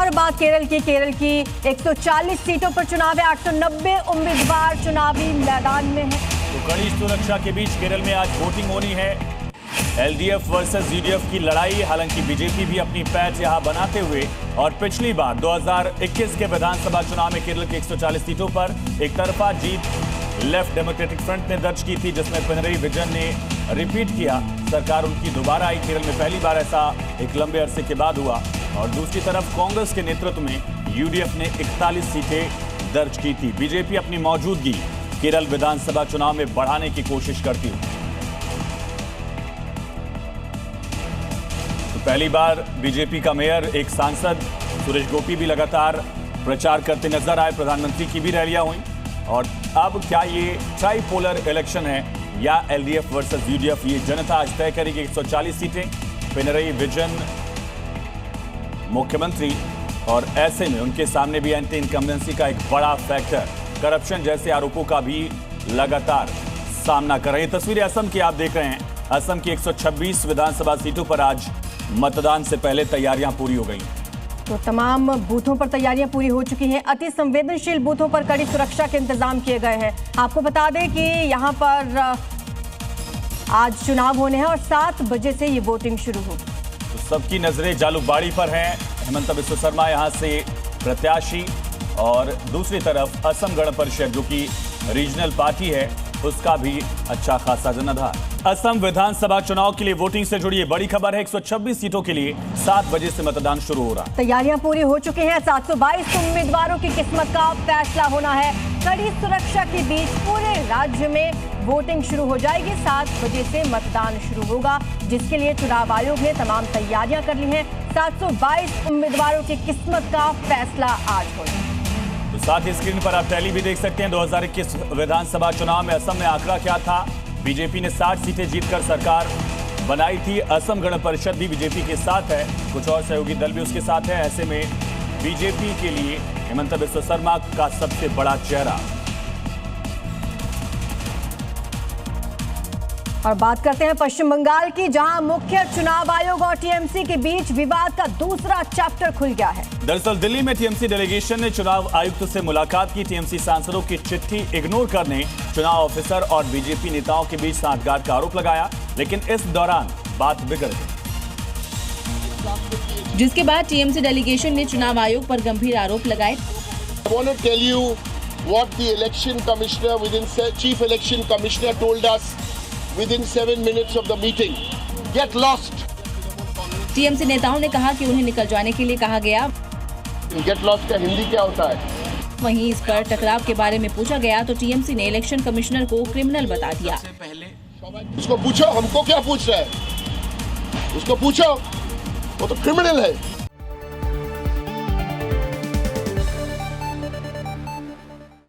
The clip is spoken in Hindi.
और बात केरल की 140 सीटों पर चुनाव है। 890 उम्मीदवार चुनावी मैदान में हैं। तो कड़ी सुरक्षा के बीच केरल में आज वोटिंग होनी है। एलडीएफ वर्सेस यूडीएफ की लड़ाई। हालांकि बीजेपी भी अपनी पैठ यहां बनाते हुए और पिछली बार 2021 के विधानसभा चुनाव में केरल की 140 सीटों पर एक तरफा जीत लेफ्ट डेमोक्रेटिक फ्रंट ने दर्ज की थी, जिसमें पिनरई विजयन ने रिपीट किया। सरकार उनकी दोबारा आई। केरल में पहली बार ऐसा एक लंबे अरसे के बाद हुआ। और दूसरी तरफ कांग्रेस के नेतृत्व में यूडीएफ ने 41 सीटें दर्ज की थी। बीजेपी अपनी मौजूदगी केरल विधानसभा चुनाव में बढ़ाने की कोशिश करती है। तो पहली बार बीजेपी का मेयर, एक सांसद सुरेश गोपी भी लगातार प्रचार करते नजर आए। प्रधानमंत्री की भी रैलियां हुई। और अब क्या ये ट्राइपोलर इलेक्शन है या एलडीएफ वर्सेस यूडीएफ, ये जनता आज तय करेगी। 140 सीटें, पिनरई विजयन मुख्यमंत्री, और ऐसे में उनके सामने भी एंटी इनकम्बेंसी का एक बड़ा फैक्टर, करप्शन जैसे आरोपों का भी लगातार सामना कर रहे हैं। तस्वीरें असम की आप देख रहे हैं। असम की 126 विधानसभा सीटों पर आज मतदान से पहले तैयारियां पूरी हो गई। तो तमाम बूथों पर तैयारियां पूरी हो चुकी हैं। अति संवेदनशील बूथों पर कड़ी सुरक्षा के इंतजाम किए गए हैं। आपको बता दें कि यहां पर आज चुनाव होने हैं और 7 बजे से ये वोटिंग शुरू होगी। तो सबकी नजरें जालूकबाड़ी पर हैं। हेमंत बिस्व शर्मा यहां से प्रत्याशी, और दूसरी तरफ असम गण परिषद जो कि रीजनल पार्टी है, उसका भी अच्छा खासा जनाधार। असम विधानसभा चुनाव के लिए वोटिंग से जुड़ी बड़ी खबर है। 126 सीटों के लिए 7 बजे से मतदान शुरू हो रहा है। तैयारियां पूरी हो चुकी हैं। 722 उम्मीदवारों की किस्मत का फैसला होना है। कड़ी सुरक्षा के बीच पूरे राज्य में वोटिंग शुरू हो जाएगी। 7 बजे से मतदान शुरू होगा, जिसके लिए चुनाव आयोग ने तमाम तैयारियां कर ली हैं। 722 उम्मीदवारों की किस्मत का फैसला आज होगा। तो साथ ही स्क्रीन पर आप टैली भी देख सकते हैं। 2021 विधानसभा चुनाव में असम में आंकड़ा क्या था। बीजेपी ने 60 सीटें जीतकर सरकार बनाई थी। असम गण परिषद भी बीजेपी के साथ है, कुछ और सहयोगी दल भी उसके साथ है। ऐसे में बीजेपी के लिए हेमंत बिस्व शर्मा का सबसे बड़ा चेहरा। और बात करते हैं पश्चिम बंगाल की, जहां मुख्य चुनाव आयोग और टीएमसी के बीच विवाद का दूसरा चैप्टर खुल गया है। दरअसल दिल्ली में टीएमसी डेलीगेशन ने चुनाव आयुक्त से मुलाकात की। टीएमसी सांसदों की चिट्ठी इग्नोर करने चुनाव ऑफिसर और बीजेपी नेताओं के बीच सांठगांठ का आरोप लगाया, लेकिन इस दौरान बात बिगड़ गई, जिसके बाद टीएमसी डेलीगेशन ने चुनाव आयोग पर गंभीर आरोप लगाए। I want to tell you what the election commissioner chief election commissioner told us within 7 minutes of the meeting. Get lost. TMC नेताओं ने कहा कि उन्हें निकल जाने के लिए कहा गया। Get lost का हिंदी क्या होता है? वहीं इस पर टकराव के बारे में पूछा गया तो टीएमसी ने इलेक्शन कमिश्नर को क्रिमिनल बता दिया। उसको पूछो, हमको क्या पूछ रहा है? उसको पूछो, वो तो क्रिमिनल है।